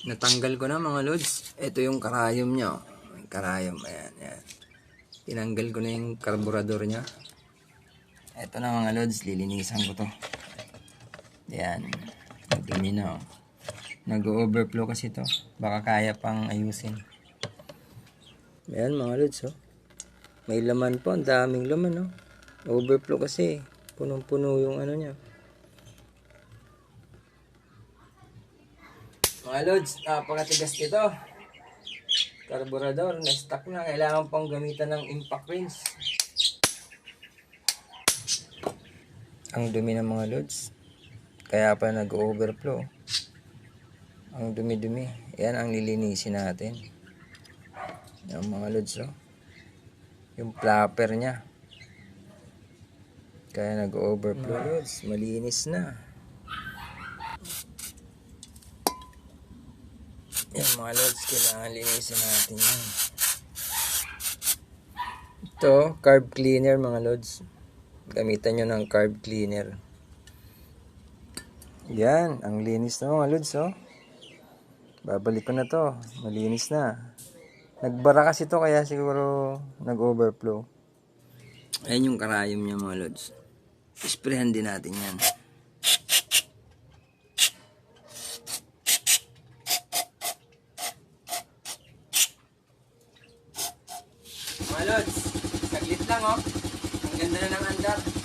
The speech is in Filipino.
Natanggal ko na mga lods. Ito yung karayom niya. Karayom, ayan, ayan. Tinanggal ko na yung karburador niya. Ito na mga lods, lilinisan ko to. Ayan, dumi na. Nag-overflow kasi to. Baka kaya pang ayusin. Ayan mga lods, oh. May laman po, ang daming laman, oh. Overflow kasi, punong-puno yung ano niya. Mga lods, napakatigas nito. Karburador, na-stuck na. Kailangan pang gamitan ng impact rinse. Ang dumi ng mga lods. Kaya pa nag-overflow. Ang dumi-dumi. Yan ang lilinisin natin. Yan mga lods, oh. Yung flapper niya. Kaya nag-overflow lods. Malinis na. Yan mga lods, kailangan linisin natin yan. Ito, carb cleaner mga lods. Gamitan nyo ng carb cleaner. Yan, ang linis na mga lods, oh. Babalik ko na to. Malinis na. Nagbara kasi to kaya siguro nag-overflow. Ayan yung karayom niya mga lods. Isprehan din natin yan. Mga lods, saglit lang, oh. Ang ganda na ng andar.